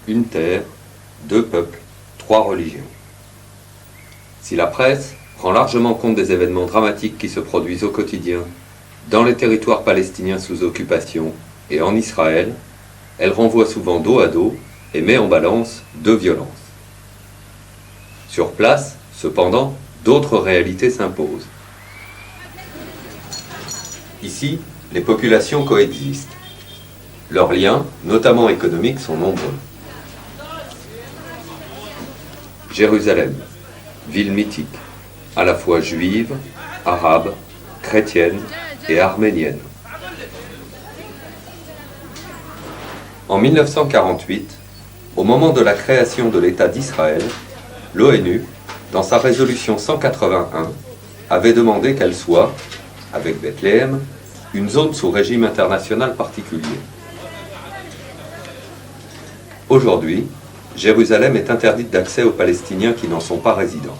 une terre, deux peuples, trois religions. Si la presse prend largement compte des événements dramatiques qui se produisent au quotidien dans les territoires palestiniens sous occupation et en Israël, elle renvoie souvent dos à dos et met en balance deux violences. Sur place, cependant, d'autres réalités s'imposent. Ici, les populations coexistent. Leurs liens, notamment économiques, sont nombreux. Jérusalem, ville mythique, à la fois juive, arabe, chrétienne et arménienne. En 1948, au moment de la création de l'État d'Israël, l'ONU, dans sa résolution 181, avait demandé qu'elle soit, avec Bethléem, une zone sous régime international particulier. Aujourd'hui, Jérusalem est interdite d'accès aux Palestiniens qui n'en sont pas résidents.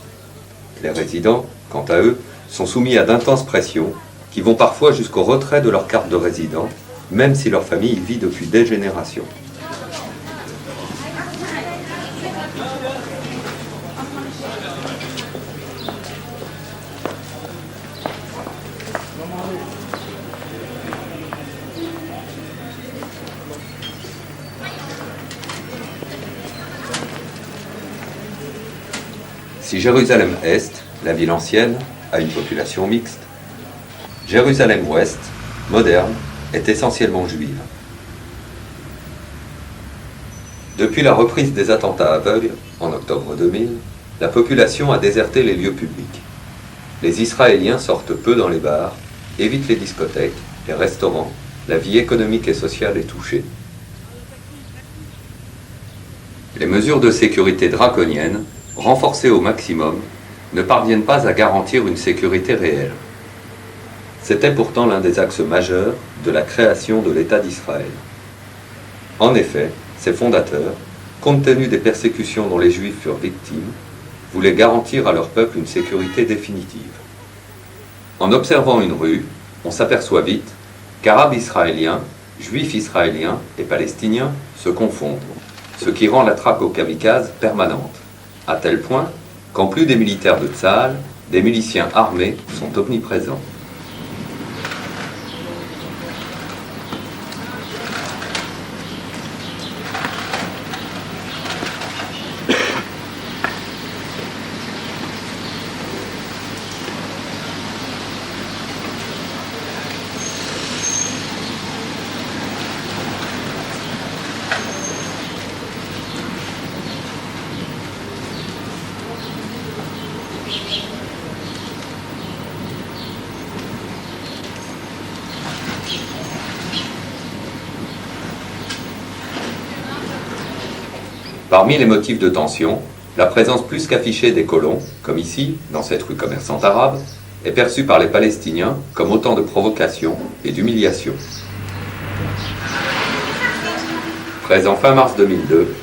Les résidents, quant à eux, sont soumis à d'intenses pressions qui vont parfois jusqu'au retrait de leur carte de résident, même si leur famille y vit depuis des générations. Si Jérusalem-Est, la ville ancienne, a une population mixte, Jérusalem-Ouest, moderne, est essentiellement juive. Depuis la reprise des attentats aveugles, en octobre 2000, la population a déserté les lieux publics. Les Israéliens sortent peu dans les bars, évitent les discothèques, les restaurants, la vie économique et sociale est touchée. Les mesures de sécurité draconiennes, renforcées au maximum, ne parviennent pas à garantir une sécurité réelle. C'était pourtant l'un des axes majeurs de la création de l'État d'Israël. En effet, ses fondateurs, compte tenu des persécutions dont les Juifs furent victimes, voulaient garantir à leur peuple une sécurité définitive. En observant une rue, on s'aperçoit vite qu'Arabes israéliens, Juifs israéliens et Palestiniens se confondent, ce qui rend la traque aux kamikazes permanente, à tel point qu'en plus des militaires de Tsahal, des miliciens armés sont omniprésents. Parmi les motifs de tension, la présence plus qu'affichée des colons, comme ici, dans cette rue commerçante arabe, est perçue par les Palestiniens comme autant de provocation et d'humiliation. Présent fin mars 2002,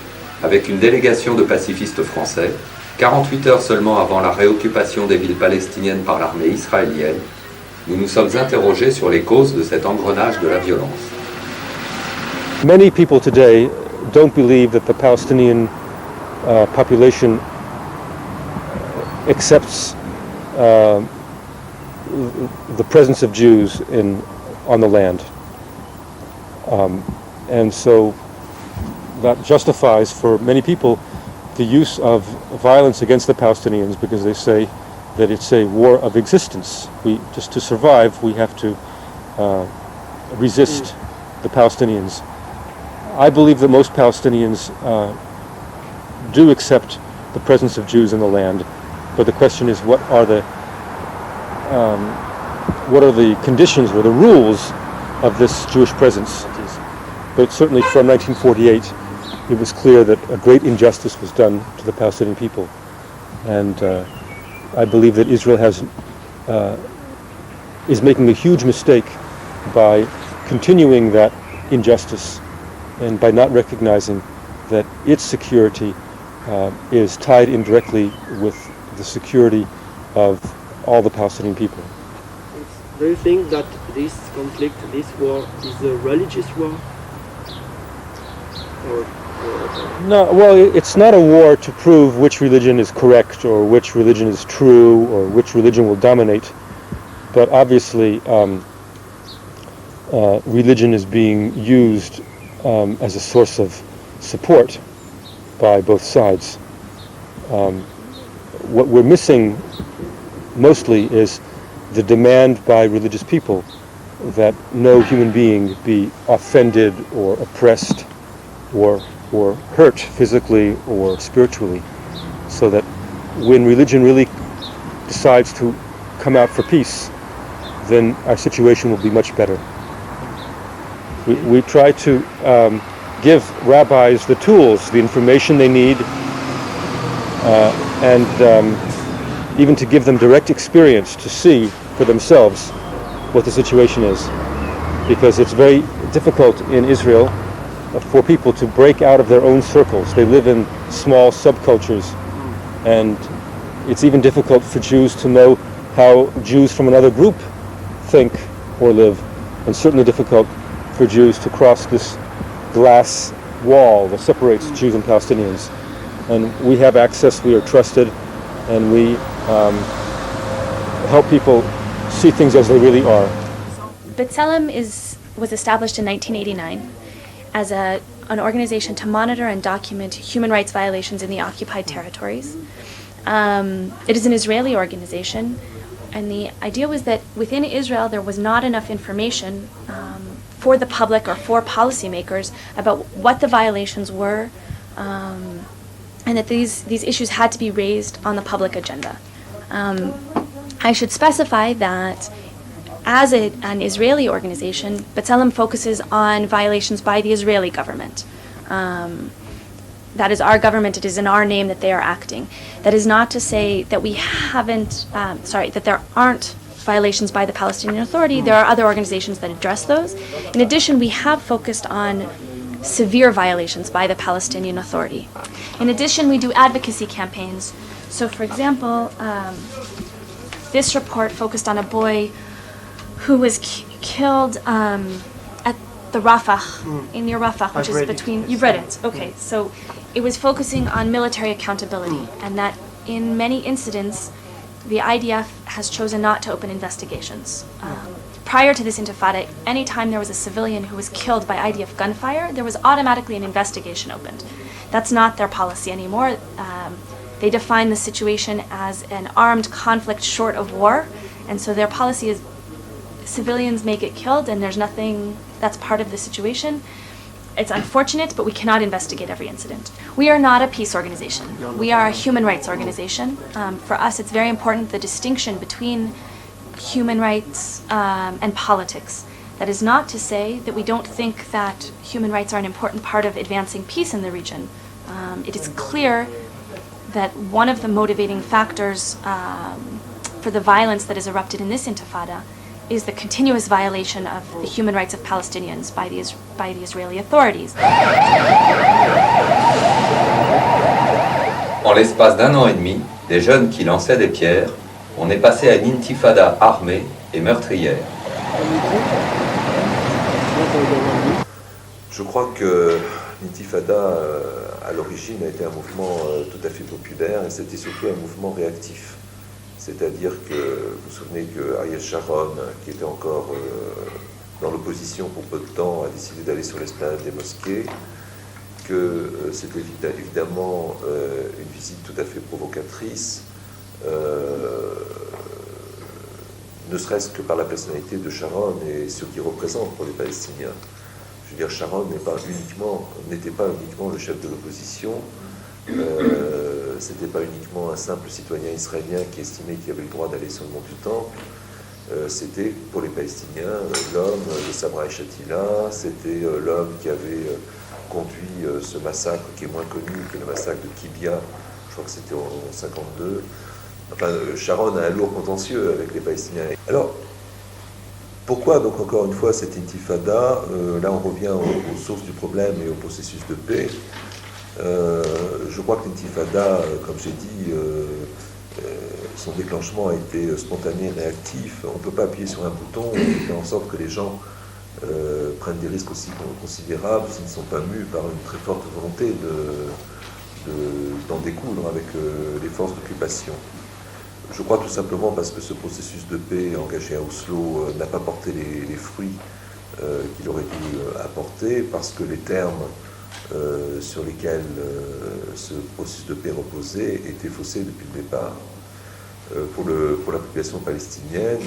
avec une délégation de pacifistes français, 48 heures seulement avant la réoccupation des villes palestiniennes par l'armée israélienne, nous nous sommes interrogés sur les causes de cet engrenage de la violence. Many people today don't believe that the Palestinian population accepts the presence of Jews on the land. And so that justifies for many people the use of violence against the Palestinians, because they say that it's a war of existence. Just to survive, we have to resist the Palestinians. I believe that most Palestinians do accept the presence of Jews in the land, but the question is, what are the conditions or the rules of this Jewish presence? But certainly from 1948, it was clear that a great injustice was done to the Palestinian people, and I believe that Israel is making a huge mistake by continuing that injustice and by not recognizing that its security is tied indirectly with the security of all the Palestinian people. Do you think that this conflict, this war, is a religious war? Or No, well, it's not a war to prove which religion is correct or which religion is true or which religion will dominate. But obviously, religion is being used as a source of support by both sides. What we're missing mostly is the demand by religious people that no human being be offended or oppressed or hurt physically or spiritually, so that when religion really decides to come out for peace, then our situation will be much better. We try to give rabbis the tools, the information they need, and even to give them direct experience to see for themselves what the situation is. Because it's very difficult in Israel for people to break out of their own circles. They live in small subcultures, and it's even difficult for Jews to know how Jews from another group think or live, and certainly difficult for Jews to cross this glass wall that separates Jews and Palestinians. And we have access, we are trusted, and we help people see things as they really are. B'Tselem was established in 1989 as an organization to monitor and document human rights violations in the occupied territories. It is an Israeli organization, and the idea was that within Israel there was not enough information for the public or for policymakers about what the violations were, and that these issues had to be raised on the public agenda. I should specify that as an Israeli organization, B'Tselem focuses on violations by the Israeli government. That is our government, it is in our name that they are acting. That is not to say that that there aren't violations by the Palestinian Authority. There are other organizations that address those. In addition, we have focused on severe violations by the Palestinian Authority. In addition, we do advocacy campaigns. So, for example, this report focused on a boy who was killed at the Rafah, near Rafah, which is between... You've read it, okay. So it was focusing on military accountability, and that in many incidents, the IDF has chosen not to open investigations. Prior to this intifada, anytime there was a civilian who was killed by IDF gunfire, there was automatically an investigation opened. That's not their policy anymore. They define the situation as an armed conflict short of war, and so their policy is civilians may get killed and there's nothing, that's part of the situation. It's unfortunate, but we cannot investigate every incident. We are not a peace organization. We are a human rights organization. For us, it's very important the distinction between human rights and politics. That is not to say that we don't think that human rights are an important part of advancing peace in the region. It is clear that one of the motivating factors for the violence that has erupted in this intifada is the continuous violation of the human rights of Palestinians by the Israeli authorities. En l'espace d'un an et demi, des jeunes qui lançaient des pierres, on est passé à une intifada armée et meurtrière. Je crois que l'intifada, à l'origine, a été un mouvement tout à fait populaire, et c'était surtout un mouvement réactif. C'est-à-dire que, vous vous souvenez que Ariel Sharon, qui était encore dans l'opposition pour peu de temps, a décidé d'aller sur l'esplanade des mosquées, que c'était évidemment une visite tout à fait provocatrice, ne serait-ce que par la personnalité de Sharon et ce qu'il représente pour les Palestiniens. Je veux dire, Sharon n'était pas uniquement le chef de l'opposition, c'était pas uniquement un simple citoyen israélien qui estimait qu'il avait le droit d'aller sur le mont du Temple, c'était pour les Palestiniens l'homme de Sabra et Shatila, c'était l'homme qui avait conduit ce massacre qui est moins connu que le massacre de Kibia, je crois que c'était en 1952. Enfin, Sharon a un lourd contentieux avec les Palestiniens. Alors, pourquoi donc encore une fois cette intifada? Là on revient aux sources du problème et au processus de paix. Je crois que l'intifada, comme j'ai dit, son déclenchement a été spontané, réactif. On ne peut pas appuyer sur un bouton et faire en sorte que les gens prennent des risques aussi considérables s'ils ne sont pas mus par une très forte volonté d'en découdre avec les forces d'occupation. Je crois tout simplement parce que ce processus de paix engagé à Oslo n'a pas porté les fruits qu'il aurait dû apporter, parce que les termes sur lesquels ce processus de paix reposait étaient faussés depuis le départ. Pour la population palestinienne,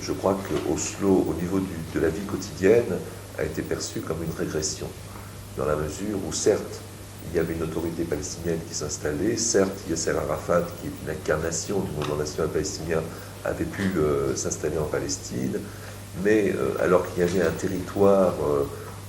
je crois que Oslo, au niveau de la vie quotidienne, a été perçu comme une régression, dans la mesure où, certes, il y avait une autorité palestinienne qui s'installait, certes, Yasser Arafat, qui est une incarnation du mouvement national palestinien, avait pu s'installer en Palestine, mais alors qu'il y avait un territoire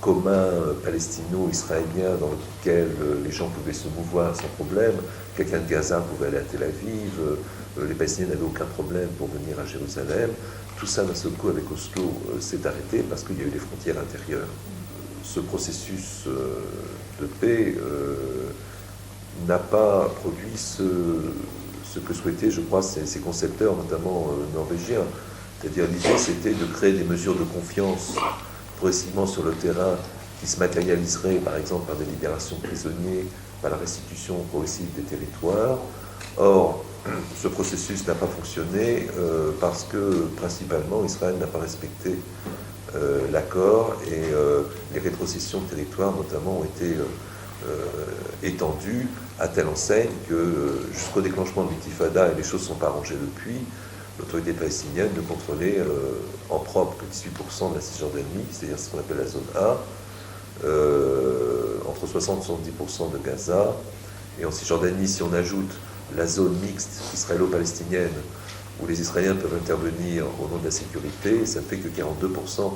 commun palestino-israélien dans lequel les gens pouvaient se mouvoir sans problème, quelqu'un de Gaza pouvait aller à Tel Aviv, les Palestiniens n'avaient aucun problème pour venir à Jérusalem, tout ça d'un seul coup avec Oslo s'est arrêté parce qu'il y a eu des frontières intérieures. Ce processus de paix n'a pas produit ce que souhaitaient, je crois, ces concepteurs, notamment norvégiens. C'est-à-dire l'idée, c'était de créer des mesures de confiance progressivement sur le terrain qui se matérialiseraient, par exemple, par des libérations de prisonniers, par la restitution progressive des territoires. Or, ce processus n'a pas fonctionné parce que, principalement, Israël n'a pas respecté l'accord et les rétrocessions de territoire, notamment, ont été étendues à telle enseigne que jusqu'au déclenchement de l'intifada, et les choses ne sont pas arrangées depuis, l'autorité palestinienne ne contrôlait en propre que 18% de la Cisjordanie, c'est-à-dire ce qu'on appelle la zone A, entre 60 et 70% de Gaza. Et en Cisjordanie, si on ajoute la zone mixte israélo-palestinienne, où les Israéliens peuvent intervenir au nom de la sécurité, ça ne fait que 42%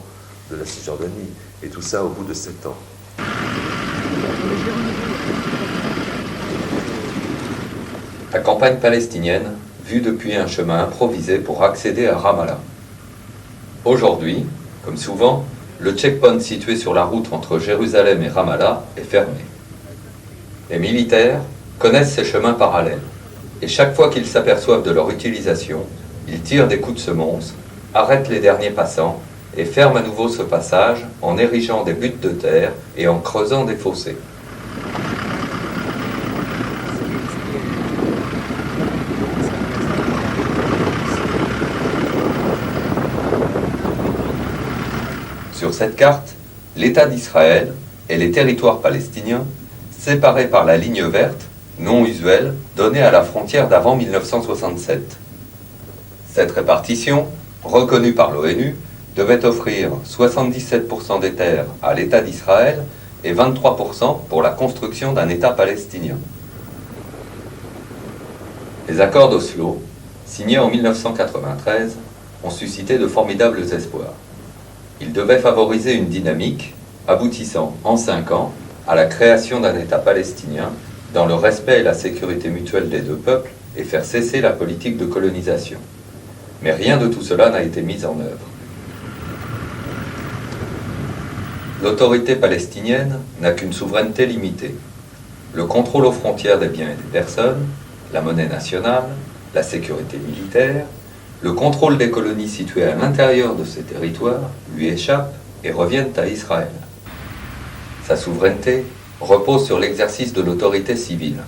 de la Cisjordanie. Et tout ça au bout de 7 ans. La campagne palestinienne, vue depuis un chemin improvisé pour accéder à Ramallah. Aujourd'hui, comme souvent, le checkpoint situé sur la route entre Jérusalem et Ramallah est fermé. Les militaires connaissent ces chemins parallèles, et chaque fois qu'ils s'aperçoivent de leur utilisation, ils tirent des coups de semonce, arrêtent les derniers passants et ferment à nouveau ce passage en érigeant des buttes de terre et en creusant des fossés. Sur cette carte, l'État d'Israël et les territoires palestiniens, séparés par la ligne verte, non usuelle, donnée à la frontière d'avant 1967. Cette répartition, reconnue par l'ONU, devait offrir 77% des terres à l'État d'Israël et 23% pour la construction d'un État palestinien. Les accords d'Oslo, signés en 1993, ont suscité de formidables espoirs. Ils devaient favoriser une dynamique aboutissant en 5 ans à la création d'un État palestinien dans le respect et la sécurité mutuelle des deux peuples et faire cesser la politique de colonisation. Mais rien de tout cela n'a été mis en œuvre. L'autorité palestinienne n'a qu'une souveraineté limitée. Le contrôle aux frontières des biens et des personnes, la monnaie nationale, la sécurité militaire, le contrôle des colonies situées à l'intérieur de ces territoires lui échappent et reviennent à Israël. Sa souveraineté repose sur l'exercice de l'autorité civile,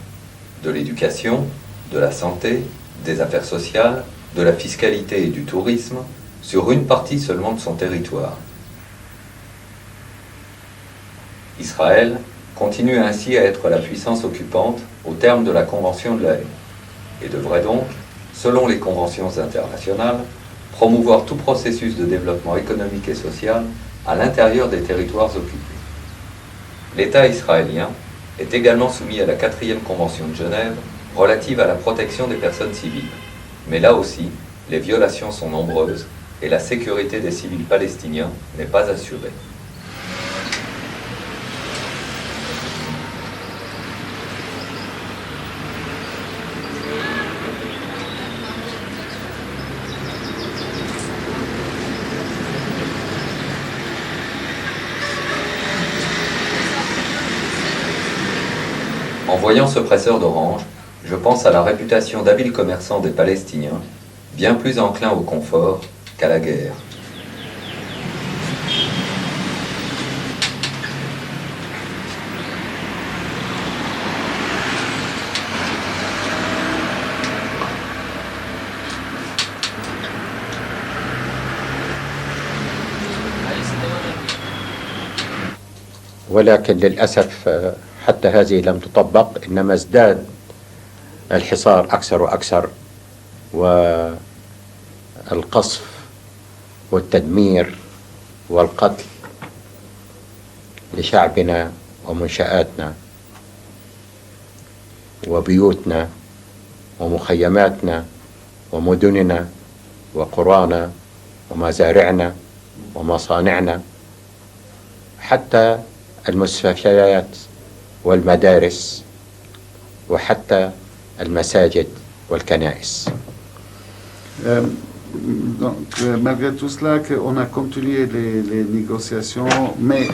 de l'éducation, de la santé, des affaires sociales, de la fiscalité et du tourisme, sur une partie seulement de son territoire. Israël continue ainsi à être la puissance occupante au terme de la Convention de La Haye, et devrait donc, selon les conventions internationales, promouvoir tout processus de développement économique et social à l'intérieur des territoires occupés. L'État israélien est également soumis à la 4e Convention de Genève relative à la protection des personnes civiles. Mais là aussi, les violations sont nombreuses et la sécurité des civils palestiniens n'est pas assurée. En voyant ce presseur d'orange, je pense à la réputation d'habiles commerçants des Palestiniens, bien plus enclins au confort qu'à la guerre. ولكن للأسف حتى هذه لم تطبق، إنما ازداد الحصار أكثر وأكثر، والقصف والتدمير والقتل لشعبنا ومنشآتنا وبيوتنا ومخيماتنا ومدننا وقرانا ومزارعنا ومصانعنا، حتى المستشفيات والمدارس وحتى المساجد والكنائس. Donc, malgré tout cela, on a continué les négociations, mais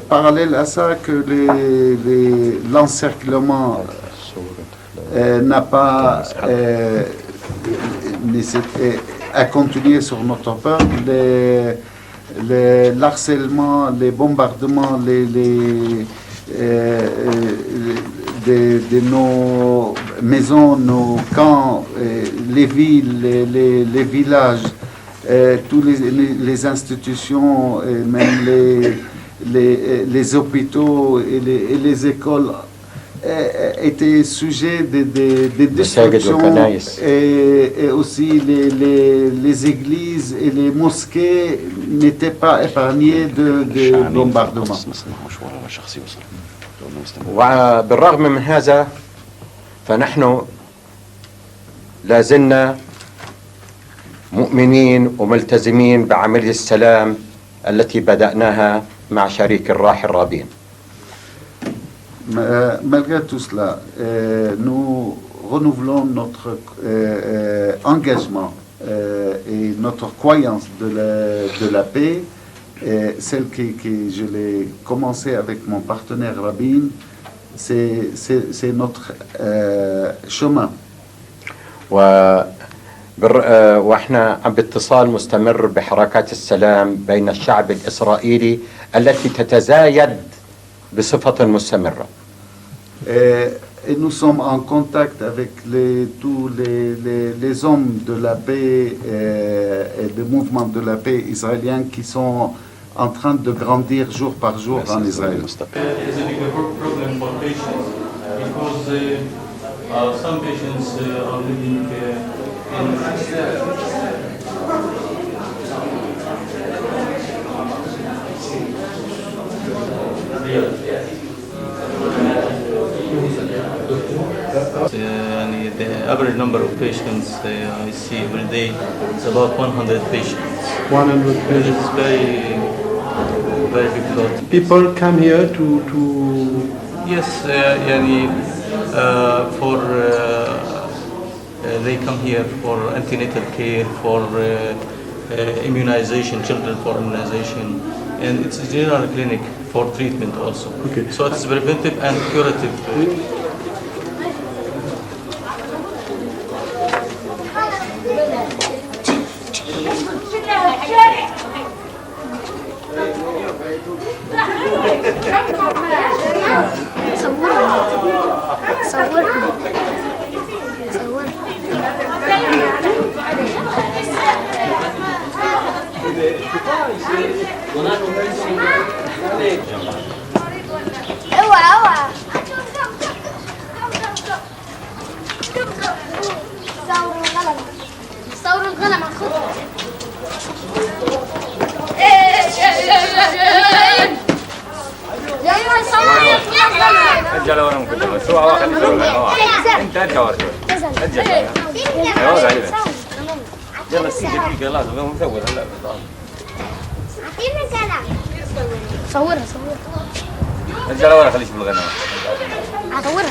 parallèle à ça, que l'encerclement n'a pas a continué sur notre peuple, l'harcèlement, les bombardements, de nos maisons, nos camps, les villes, les villages, toutes les institutions, et même les hôpitaux et les écoles étaient sujets de destruction, et aussi les églises et les mosquées n'étaient pas épargnées de bombardements. وبالرغم من هذا فنحن لازلنا مؤمنين وملتزمين بعملية السلام التي بدأناها مع شريك الراحل رابين. Malgré tout cela, nous renouvelons notre engagement et notre croyance de la paix, celle que je l'ai commencé avec mon partenaire Rabin. C'est notre chemin. واحنا باتصال مستمر بحركات السلام بين الشعب الإسرائيلي التي تتزايد بصفة مستمرة. Et nous sommes en contact avec tous les hommes de la paix et des mouvements de la paix israéliens qui sont en train de grandir jour par jour en Israël. Some patients are living the average number of patients I see every day is about 100 patients. 100 It is very difficult. People come here to Yes, they come here for antenatal care, for immunization, children for immunization, and it's a general clinic for treatment also. Okay. So it's preventive and curative. صورها رجال ورا خليش بالغنى صورها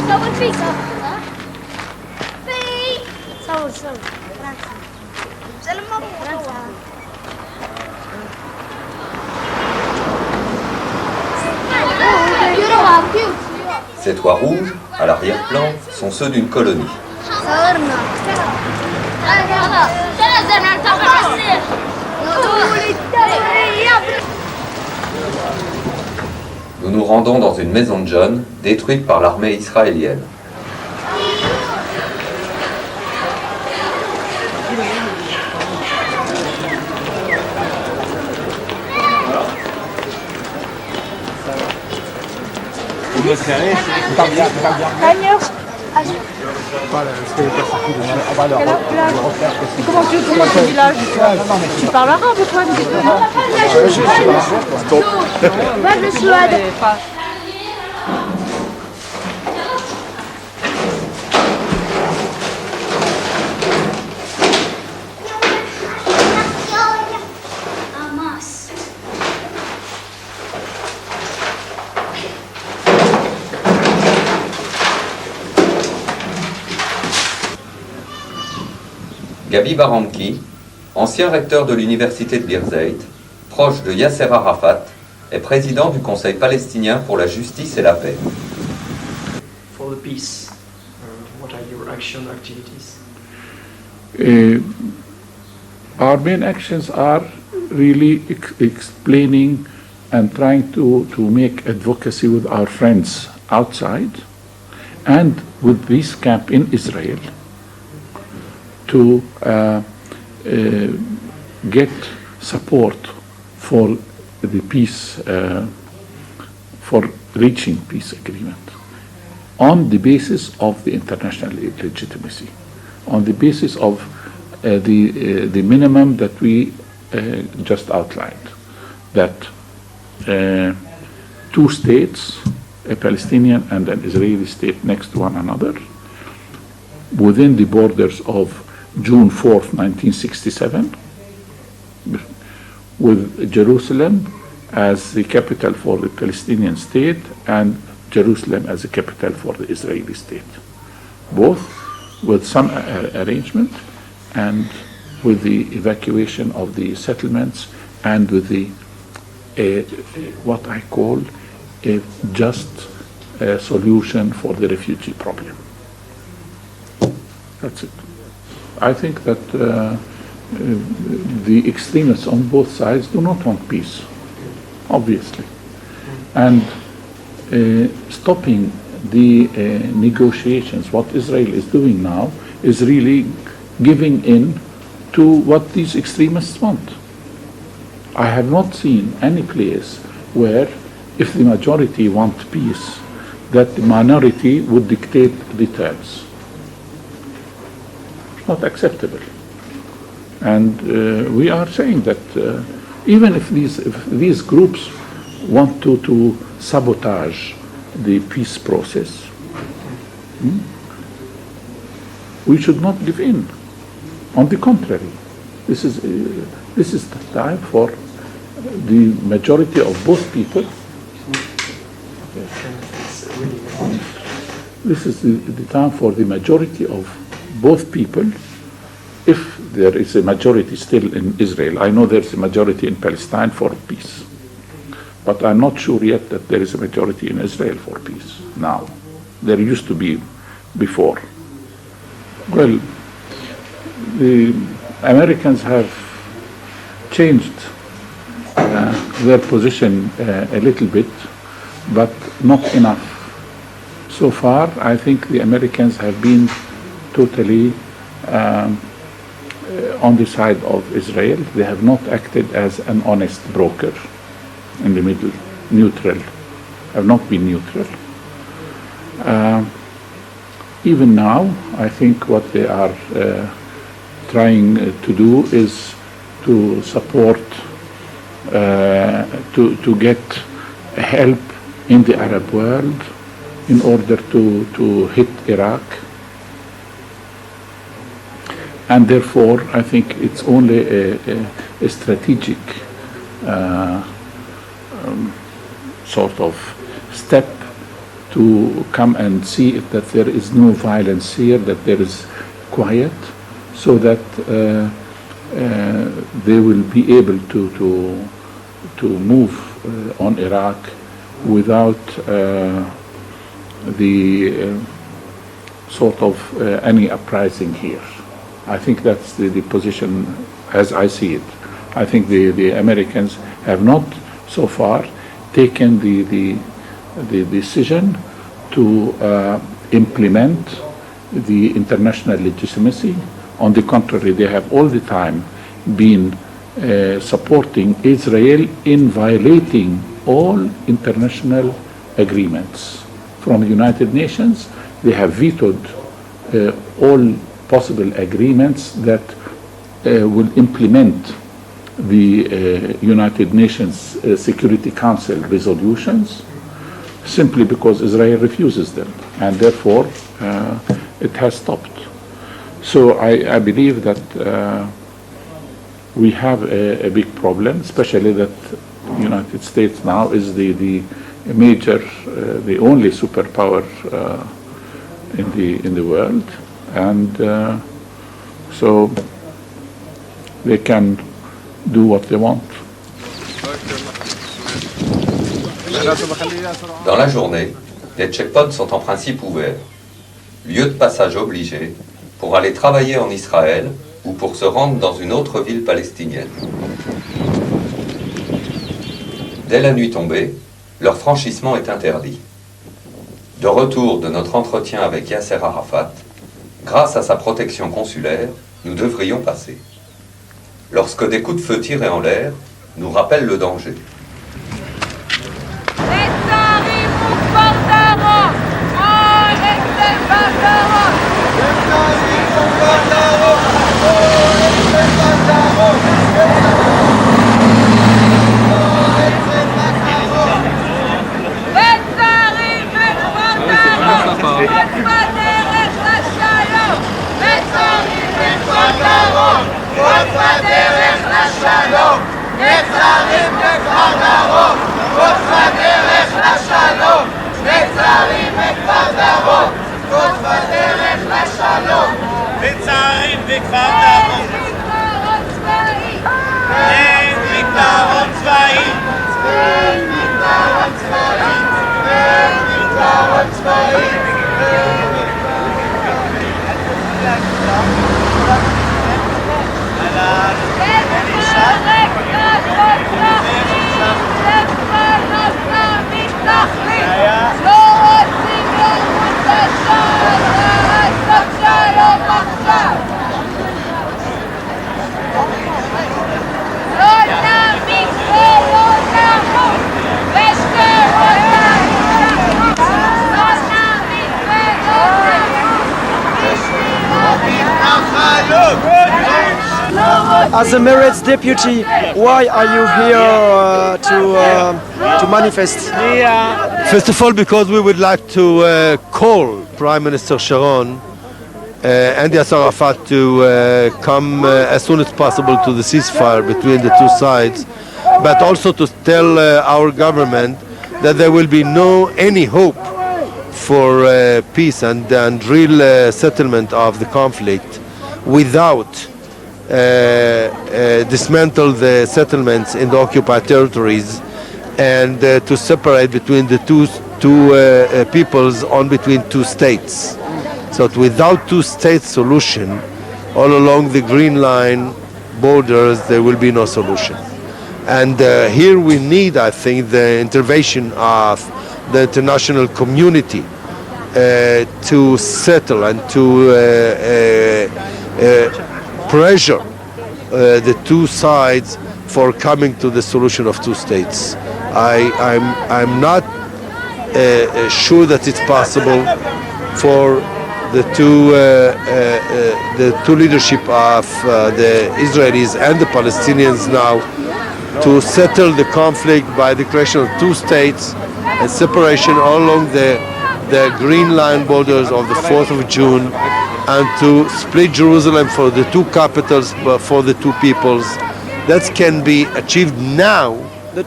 صور فيه صور Ces toits rouges, à l'arrière-plan, sont ceux d'une colonie. Nous nous rendons dans une maison de jeunes détruite par l'armée israélienne. Comment tu commences le village? Tu parles arabe, toi? Ouais, je suis là. Gabi Baranki, ancien recteur de l'université de Birzeit, proche de Yasser Arafat, est président du Conseil palestinien pour la justice et la paix. For the peace, what are your action activities? Our main actions are really explaining and trying to make advocacy with our friends outside and with this camp in Israel to get support for the peace, for reaching peace agreement on the basis of the international legitimacy, on the basis of the minimum that we just outlined, that 2 states, a Palestinian and an Israeli state next to one another, within the borders of June 4th, 1967, with Jerusalem as the capital for the Palestinian state and Jerusalem as the capital for the Israeli state, both with some arrangement and with the evacuation of the settlements and with the what I call a just solution for the refugee problem. That's it. I think that the extremists on both sides do not want peace, obviously. And stopping the negotiations, what Israel is doing now, is really giving in to what these extremists want. I have not seen any place where, if the majority want peace, that the minority would dictate the terms. Not acceptable. And we are saying that even if these groups want to sabotage the peace process, we should not give in. On the contrary, this is the time for the majority of both people. This is the time for the majority of both people, if there is a majority still in Israel. I know there's a majority in Palestine for peace, but I'm not sure yet that there is a majority in Israel for peace now. There used to be before. Well, the Americans have changed their position a little bit, but not enough. So far, I think the Americans have been totally on the side of Israel. They have not acted as an honest broker in the middle, neutral, have not been neutral. Even now, I think what they are trying to do is to support, to get help in the Arab world in order to hit Iraq. And therefore, I think it's only a strategic sort of step to come and see that there is no violence here, that there is quiet, so that they will be able to move on Iraq without the sort of any uprising here. I think that's the position as I see it. I think the Americans have not so far taken the decision to implement the international legitimacy. On the contrary, they have all the time been supporting Israel in violating all international agreements. from the United Nations. They have vetoed all possible agreements that will implement the United Nations Security Council resolutions, simply because Israel refuses them, and therefore it has stopped. So I believe that we have a big problem, especially that the United States now is the major, the only superpower in the world, and so they can do what they want. Dans la journée, les checkpoints sont en principe ouverts, lieu de passage obligé pour aller travailler en Israël ou pour se rendre dans une autre ville palestinienne. Dès la nuit tombée, leur franchissement est interdit. De retour de notre entretien avec Yasser Arafat, grâce à sa protection consulaire, nous devrions passer. Lorsque des coups de feu tirés en l'air nous rappellent le danger. As a Meretz deputy, why are you here to manifest? First of all, because we would like to call Prime Minister Sharon and Yasser Arafat to come as soon as possible to the ceasefire between the two sides, but also to tell our government that there will be any hope for peace and real settlement of the conflict without dismantle the settlements in the occupied territories and to separate between the two peoples on between two states. So without two-state solution all along the Green Line borders, there will be no solution. And here we need, I think, the intervention of the international community to settle and to pressure the two sides for coming to the solution of two states. I'm not sure that it's possible for the two leadership of the Israelis and the Palestinians now to settle the conflict by the creation of two states and separation all along the Green Line borders of the 4th of June, and to split Jerusalem for the two capitals, for the two peoples. That can be achieved now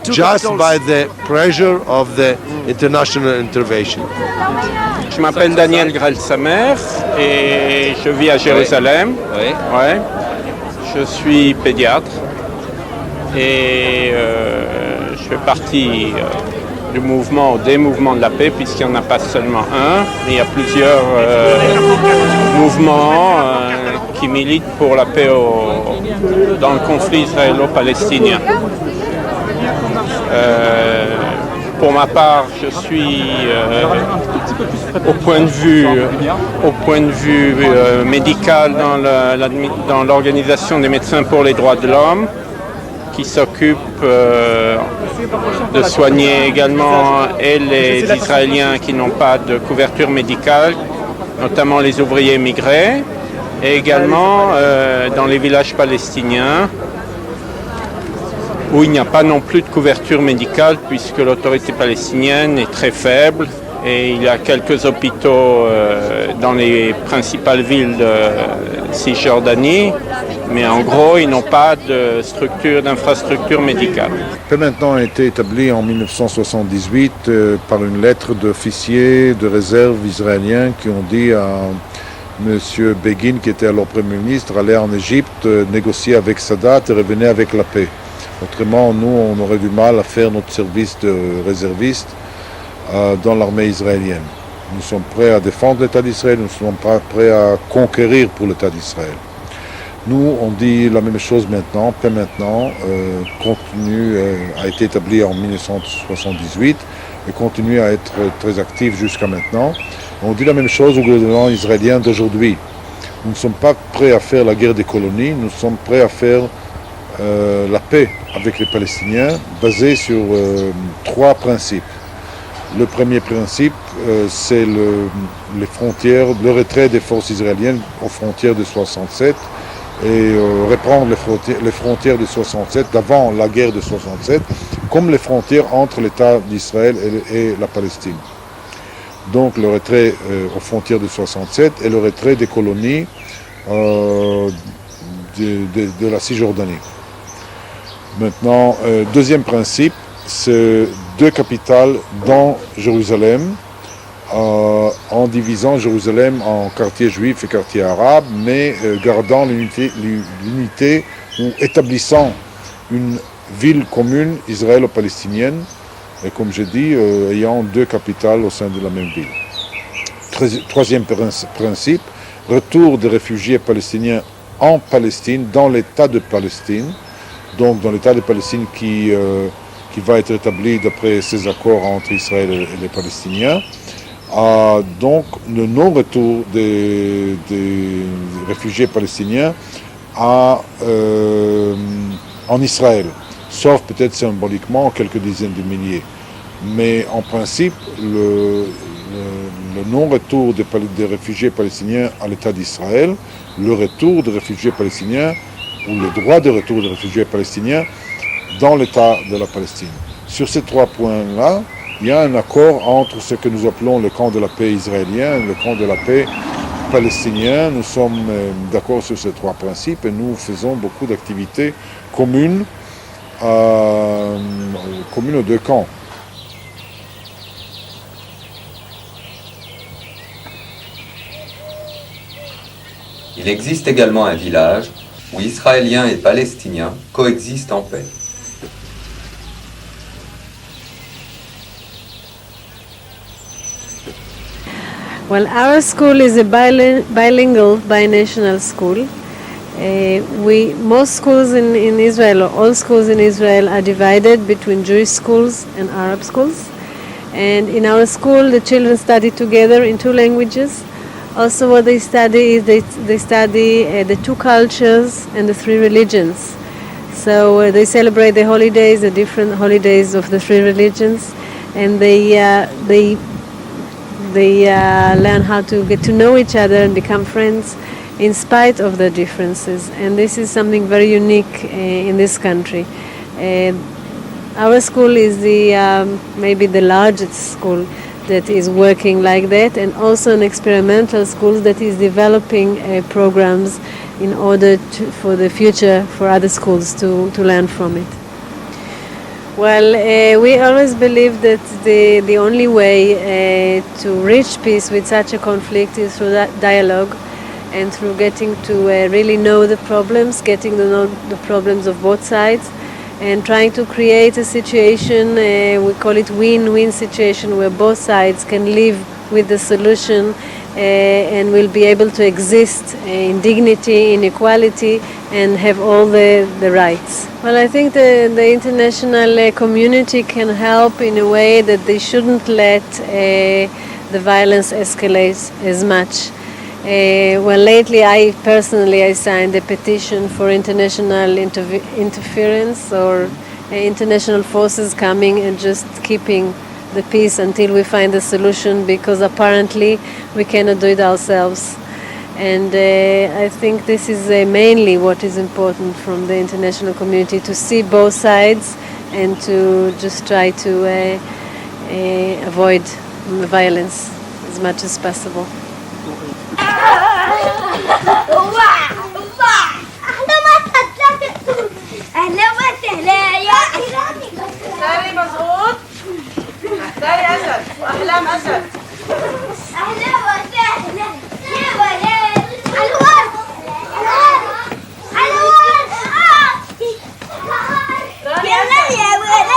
just by the pressure of the international intervention. Je m'appelle Daniel Grel-Samer et je vis à Jérusalem. Oui. Ouais. Je suis pédiatre et je fais partie du mouvement, des mouvements de la paix, puisqu'il n'y en a pas seulement un, mais il y a plusieurs mouvements qui militent pour la paix dans le conflit israélo-palestinien. Pour ma part, je suis au point de vue médical dans l'Organisation des médecins pour les droits de l'homme. qui s'occupe de soigner également les Israéliens qui n'ont pas de couverture médicale, notamment les ouvriers immigrés, et également dans les villages palestiniens où il n'y a pas non plus de couverture médicale puisque l'autorité palestinienne est très faible et il y a quelques hôpitaux dans les principales villes de Cisjordanie, mais en gros ils n'ont pas d'infrastructure médicale. La paix maintenant a été établie en 1978 par une lettre d'officiers de réserve israéliens qui ont dit à M. Begin, qui était alors Premier ministre, allez en Égypte, négocier avec Sadat et revenez avec la paix. Autrement, nous, on aurait du mal à faire notre service de réserviste dans l'armée israélienne. Nous sommes prêts à défendre l'État d'Israël, nous ne sommes pas prêts à conquérir pour l'État d'Israël. Nous, on dit la même chose maintenant, paix maintenant, a été établi en 1978 et continue à être très actif jusqu'à maintenant. On dit la même chose au gouvernement israélien d'aujourd'hui. Nous ne sommes pas prêts à faire la guerre des colonies, nous sommes prêts à faire la paix avec les Palestiniens basée sur 3 principes. Le premier principe, c'est les frontières, le retrait des forces israéliennes aux frontières de 67 et reprendre les frontières de 67 d'avant la guerre de 67 comme les frontières entre l'État d'Israël et la Palestine. Donc le retrait aux frontières de 67 et le retrait des colonies de la Cisjordanie. Maintenant, deuxième principe, c'est 2 capitales dans Jérusalem, en divisant Jérusalem en quartier juif et quartier arabe, mais gardant l'unité ou établissant une ville commune israélo-palestinienne, et comme j'ai dit, ayant 2 capitales au sein de la même ville. Troisième principe, retour des réfugiés palestiniens en Palestine, dans l'État de Palestine, donc dans l'État de Palestine qui va être établi d'après ces accords entre Israël et les Palestiniens. Donc le non-retour des réfugiés palestiniens en Israël, sauf peut-être symboliquement quelques dizaines de milliers. Mais en principe, le non-retour des réfugiés palestiniens à l'État d'Israël, le retour des réfugiés palestiniens, ou le droit de retour des réfugiés palestiniens dans l'État de la Palestine. Sur ces 3 points-là, il y a un accord entre ce que nous appelons le camp de la paix israélien et le camp de la paix palestinien. Nous sommes d'accord sur ces 3 principes et nous faisons beaucoup d'activités communes aux 2 camps. Il existe également un village où Israéliens et Palestiniens coexistent en paix. Well, our school is a bilingual, binational school. Most schools in Israel, or all schools in Israel, are divided between Jewish schools and Arab schools. And in our school, the children study together in 2 languages. Also what they study is they study the 2 cultures and the 3 religions. So they celebrate the holidays, the different holidays of the 3 religions, and they learn how to get to know each other and become friends in spite of the differences. And this is something very unique in this country. Our school is maybe the largest school that is working like that, and also an experimental school that is developing programs in order for the future for other schools to learn from it. Well, we always believe that the only way to reach peace with such a conflict is through that dialogue and through getting to really know the problems, getting to know the problems of both sides, and trying to create a situation, we call it win-win situation, where both sides can live with the solution and will be able to exist in dignity, in equality, and have all the rights. Well, I think the international community can help in a way that they shouldn't let the violence escalate as much. Well, lately I personally signed a petition for international interference or international forces coming and just keeping the peace until we find a solution, because apparently we cannot do it ourselves. And I think this is mainly what is important from the international community, to see both sides and to just try to avoid violence as much as possible. ساري مظبوط ساري أسد وأحلام أسد أهلا وسهلا يا ولد الورد الورد يلا يا ولد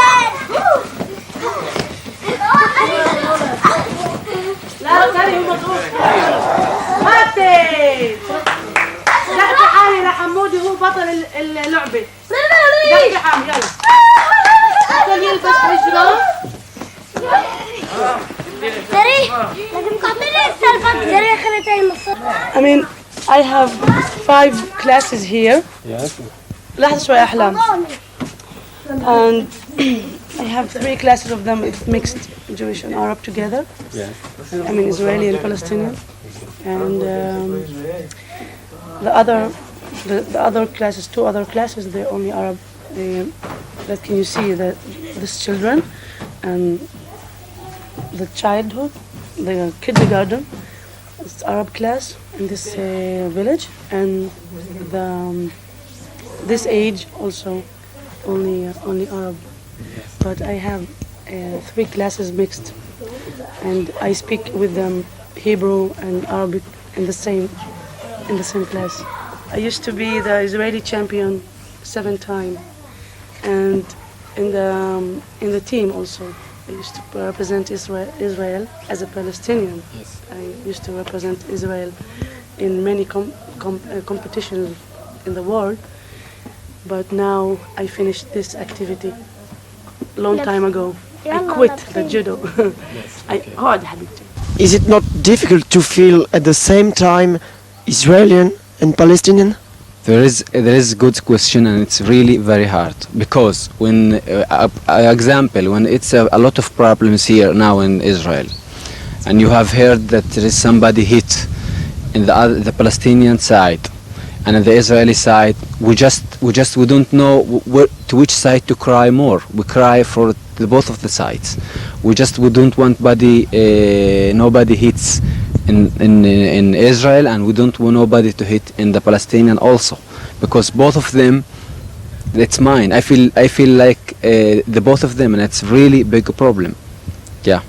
لا ساري هو مظبوط ماتي زحفي حالي لحمودي هو بطل اللعبة زحفي حالي يلا I mean, I have 5 classes here. لحظة شوي أحلام. And I have 3 classes of them. It's mixed Jewish and Arab together. I mean, Israeli and Palestinian. And the other classes, 2 other classes, they're only Arab. That can you see that these children and the childhood, the kindergarten, it's Arab class in this village, and this age also only Arab. But I have 3 classes mixed, and I speak with them Hebrew and Arabic in the same class. I used to be the Israeli champion 7 times. And in the team also, I used to represent Israel as a Palestinian. Yes. I used to represent Israel in many competitions in the world. But now I finished this activity long time ago. I quit the judo. Is it not difficult to feel at the same time Israeli and Palestinian? There is a good question, and it's really very hard, because when example, when it's a lot of problems here now in Israel, and you have heard that there is somebody hit in the Palestinian side and on the Israeli side, we don't know to which side to cry more. We cry for both of the sides. We don't want nobody hits in Israel, and we don't want nobody to hit in the Palestinian also, because both of them, it's mine. I feel like the both of them, and it's really big problem. Yeah.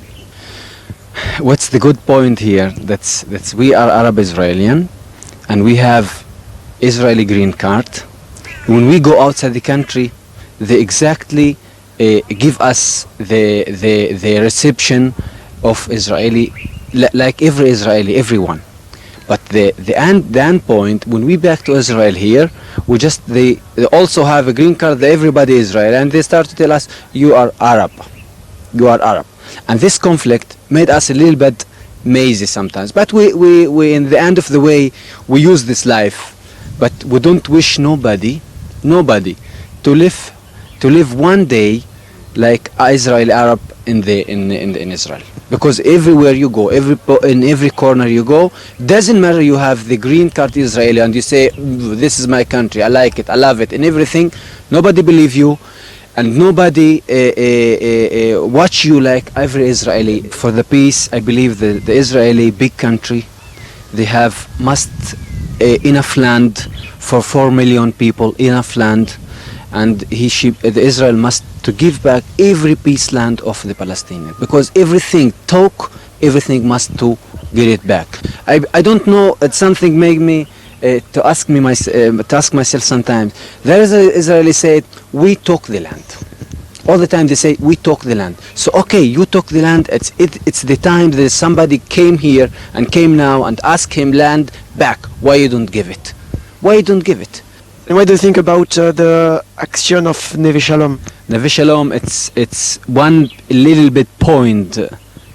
What's the good point here? That's we are Arab Israelian, and we have Israeli green card. When we go outside the country, they exactly give us the reception of Israeli, like every Israeli, everyone. But the end point, when we back to Israel here, they also have a green card, everybody Israel, and they start to tell us, you are Arab. And this conflict made us a little bit mazy sometimes. But we in the end of the way, we use this life, but we don't wish nobody to live one day like Israeli Arab in Israel. Because everywhere you go, in every corner you go, doesn't matter you have the green card Israeli and you say, this is my country, I like it, I love it, and everything, nobody believe you, and nobody watch you like every Israeli. For the peace, I believe the Israeli big country, they have enough land for 4 million people, enough land, and the Israel must to give back every piece land of the Palestinian, because everything must to get it back. I don't know, it's something make me to ask myself sometimes. There is an Israeli said, we took the land. All the time they say, we took the land. So okay, you took the land, it's the time that somebody came here and came now and asked him land back. Why you don't give it? Why you don't give it? And what do you think about the action of Neve Shalom? Neve Shalom, it's one little bit point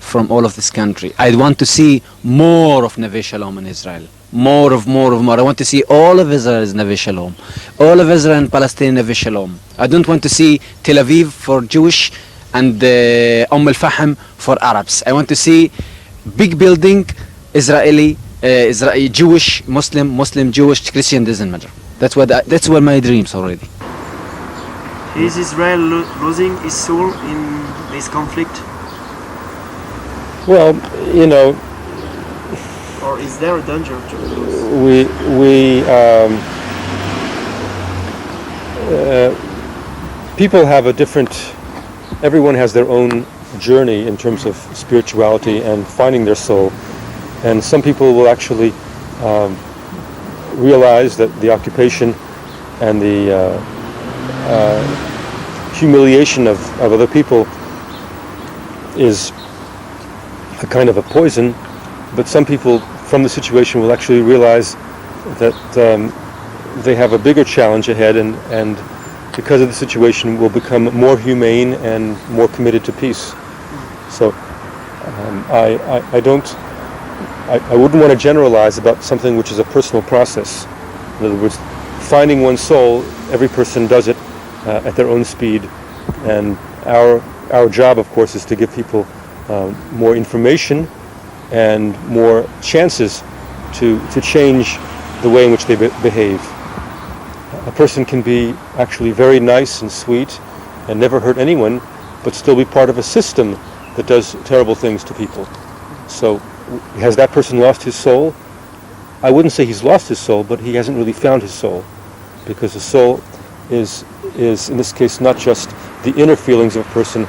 from all of this country. I want to see more of Neve Shalom in Israel. more. I want to see all of Israel as Neve Shalom. All of Israel and Palestine Neve Shalom. I don't want to see Tel Aviv for Jewish and al-Fahim for Arabs. I want to see big building, Israeli, Jewish, Muslim, Jewish, Christian, doesn't matter. That's what my dreams already. Is Israel losing its soul in this conflict? Well, you know, or is there a danger to lose? People have a different. Everyone has their own journey in terms of spirituality and finding their soul, and some people will actually realize that the occupation and the humiliation of other people is a kind of a poison, but some people from the situation will actually realize that they have a bigger challenge ahead, and because of the situation will become more humane and more committed to peace. So I wouldn't want to generalize about something which is a personal process. In other words, finding one's soul, every person does it at their own speed, and our job, of course, is to give people more information and more chances to change the way in which they behave. A person can be actually very nice and sweet and never hurt anyone, but still be part of a system that does terrible things to people. So has that person lost his soul? I wouldn't say he's lost his soul, but he hasn't really found his soul, because the soul is in this case not just the inner feelings of a person,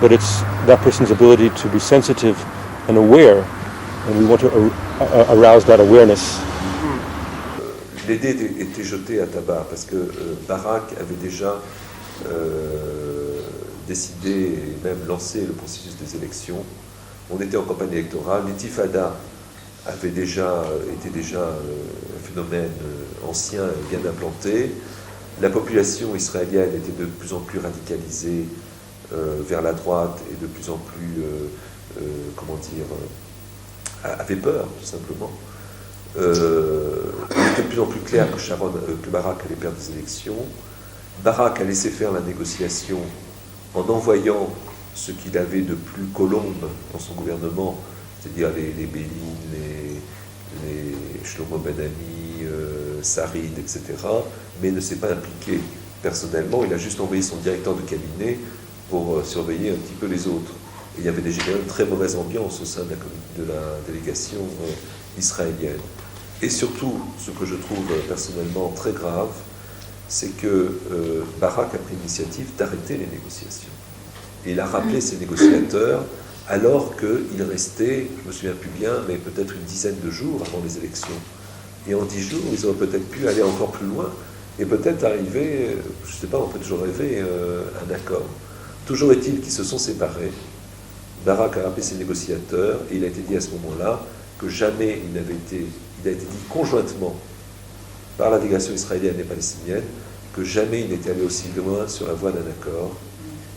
but it's that person's ability to be sensitive and aware, and we want to arouse that awareness. Les dés étaient jetés à tabac parce que Barak avait déjà décidé et même lancé le processus des élections. On était en campagne électorale. L'intifada était déjà un phénomène ancien et bien implanté. La population israélienne était de plus en plus radicalisée vers la droite et de plus en plus, avait peur, tout simplement. Il était de plus en plus clair que Barak allait perdre des élections. Barak a laissé faire la négociation en envoyant ce qu'il avait de plus colombe dans son gouvernement, c'est-à-dire les Béline, les Shlomo Ben Ami, Sarid, etc., mais ne s'est pas impliqué personnellement. Il a juste envoyé son directeur de cabinet pour surveiller un petit peu les autres. Et il y avait déjà une très mauvaise ambiance au sein de la délégation israélienne. Et surtout, ce que je trouve personnellement très grave, c'est que Barak a pris l'initiative d'arrêter les négociations. Et il a rappelé ses négociateurs alors qu'il restait, je ne me souviens plus bien, mais peut-être une dizaine de jours avant les élections. Et en 10 jours, ils auraient peut-être pu aller encore plus loin et peut-être arriver, je ne sais pas, on peut toujours rêver, un accord. Toujours est-il qu'ils se sont séparés. Barak a rappelé ses négociateurs et il a été dit à ce moment-là que jamais il a été dit conjointement par la délégation israélienne et palestinienne que jamais il n'était allé aussi loin sur la voie d'un accord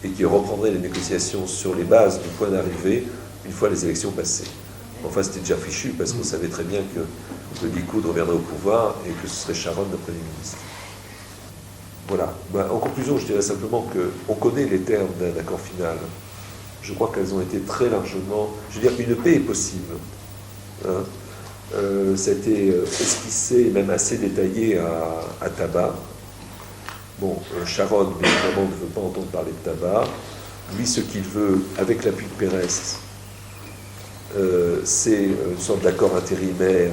et qu'il reprendrait les négociations sur les bases du point d'arrivée une fois les élections passées. Enfin, c'était déjà fichu parce qu'on savait très bien que le Likoud reviendrait au pouvoir et que ce serait Sharon le Premier ministre. Voilà. En conclusion, je dirais simplement qu'on connaît les termes d'un accord final. Je crois qu'elles ont été très largement... Je veux dire, une paix est possible. Hein. Ça a été esquissé, même assez détaillé à Taba. Bon, Sharon, bien évidemment, ne veut pas entendre parler de Taba. Lui, ce qu'il veut, avec l'appui de Pérez, c'est une sorte d'accord intérimaire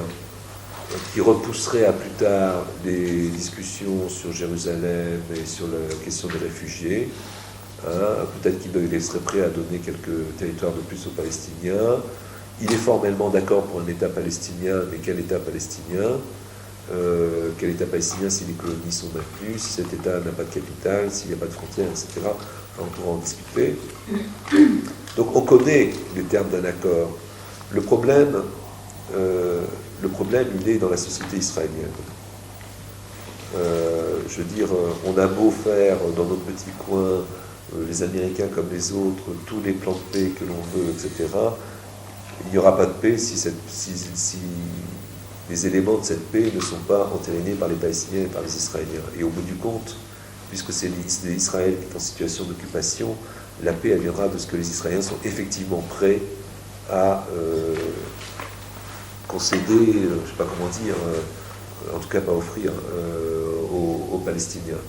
qui repousserait à plus tard les discussions sur Jérusalem et sur la question des réfugiés. Hein, peut-être qu'il serait prêt à donner quelques territoires de plus aux Palestiniens. Il est formellement d'accord pour un État palestinien, mais quel État palestinien quel État palestinien si les colonies sont incluses, si cet État n'a pas de capitale, s'il n'y a pas de frontières, etc. Enfin, on pourra en discuter. Donc on connaît les termes d'un accord. Le problème, il est dans la société israélienne. Je veux dire, on a beau faire dans notre petit coin, les Américains comme les autres, tous les plans de paix que l'on veut, etc. Il n'y aura pas de paix si les éléments de cette paix ne sont pas entérinés par les Palestiniens et par les Israéliens. Et au bout du compte, puisque c'est Israël qui est en situation d'occupation, la paix elle viendra de ce que les Israéliens sont effectivement prêts à concéder, je ne sais pas comment dire, en tout cas pas offrir aux Palestiniens.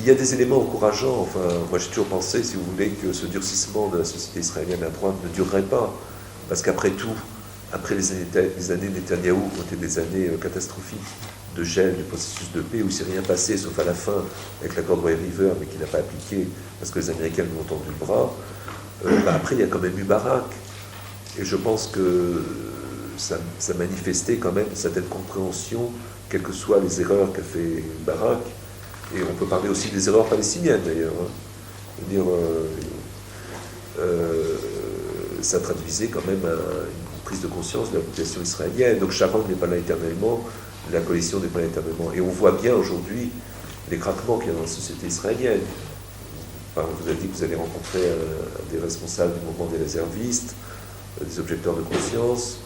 Il y a des éléments encourageants, enfin, moi j'ai toujours pensé, si vous voulez, que ce durcissement de la société israélienne à droite ne durerait pas, parce qu'après tout, après les années Netanyahou ont été des années catastrophiques de gel du processus de paix où il ne s'est rien passé, sauf à la fin avec l'accord de White River, mais qui n'a pas appliqué parce que les Américains lui ont tendu le bras. Après, il y a quand même eu Barak. Et je pense que ça manifestait quand même une certaine compréhension, quelles que soient les erreurs qu'a fait Barak. Et on peut parler aussi des erreurs palestiniennes, d'ailleurs. Je veux dire, ça traduisait quand même une prise de conscience de la population israélienne. Donc Sharon n'est pas là éternellement, la coalition n'est pas là éternellement. Et on voit bien aujourd'hui les craquements qu'il y a dans la société israélienne. Enfin, vous avez dit que vous avez rencontré des responsables du mouvement des réservistes, des objecteurs de conscience.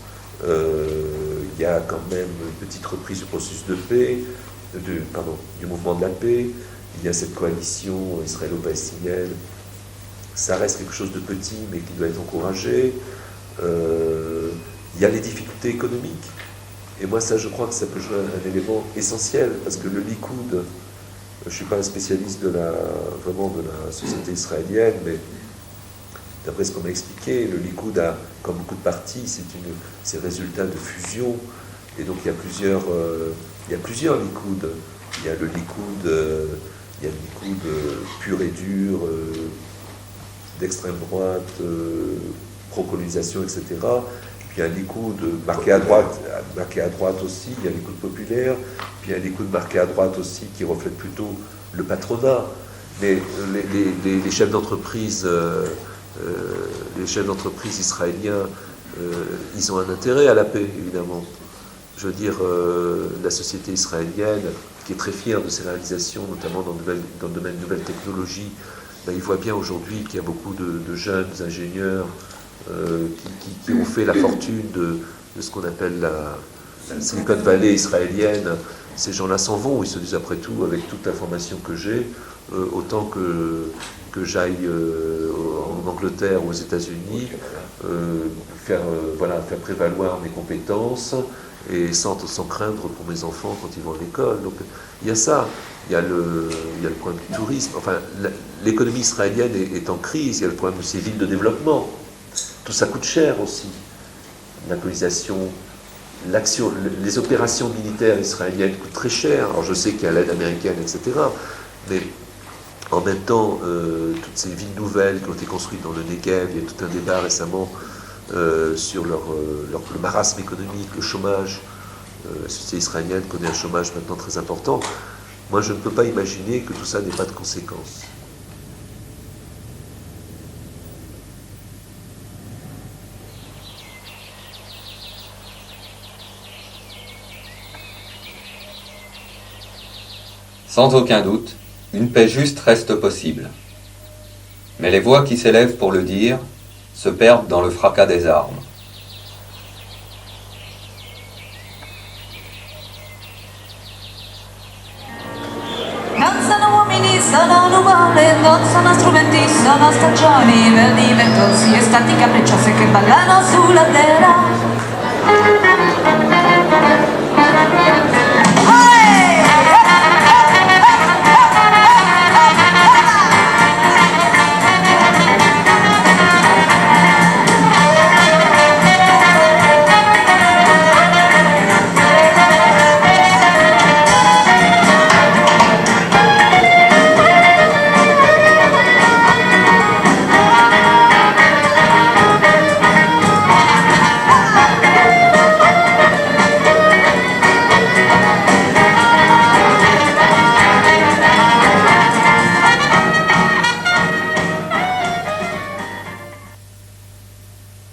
Il y a quand même une petite reprise du processus de paix, du mouvement de la paix. Il y a cette coalition israélo-palestinienne. Ça reste quelque chose de petit, mais qui doit être encouragé. Il y a les difficultés économiques. Et moi, ça, je crois que ça peut jouer un élément essentiel, parce que le Likoud, je ne suis pas un spécialiste vraiment de la société israélienne, mais d'après ce qu'on m'a expliqué, le Likoud a, comme beaucoup de partis, c'est le résultat de fusion. Et donc, il y a plusieurs Likoud. Il y a le Likoud pur et dur, d'extrême droite, pro-colonisation, etc. Puis il y a un Likoud marqué à droite aussi, il y a un Likoud populaire, puis il y a un Likoud marqué à droite aussi qui reflète plutôt le patronat. Mais les chefs d'entreprise, israéliens, ils ont un intérêt à la paix, évidemment. Je veux dire, la société israélienne, qui est très fière de ses réalisations, notamment dans le domaine de nouvelles technologies, il voit bien aujourd'hui qu'il y a beaucoup de jeunes ingénieurs qui ont fait la fortune de ce qu'on appelle la Silicon Valley israélienne. Ces gens-là s'en vont, ils se disent après tout, avec toute l'information que j'ai, autant que j'aille en Angleterre ou aux États-Unis, faire prévaloir mes compétences et sans craindre pour mes enfants quand ils vont à l'école. Donc il y a ça. Il y a le problème du tourisme. Enfin, l'économie israélienne est en crise. Il y a le problème de ces villes de développement. Tout ça coûte cher aussi. La colonisation, l'action, les opérations militaires israéliennes coûtent très cher. Alors je sais qu'il y a l'aide américaine, etc. Mais en même temps, toutes ces villes nouvelles qui ont été construites dans le Negev, il y a tout un débat récemment sur le marasme économique, le chômage. La société israélienne connaît un chômage maintenant très important. Moi, je ne peux pas imaginer que tout ça n'ait pas de conséquences. Sans aucun doute, une paix juste reste possible. Mais les voix qui s'élèvent pour le dire se perdent dans le fracas des armes. Cantano uomini, suonano balle, non sono strumenti, sono stagioni, verdi, ventosi, estati capricciose che ballano sulla terra.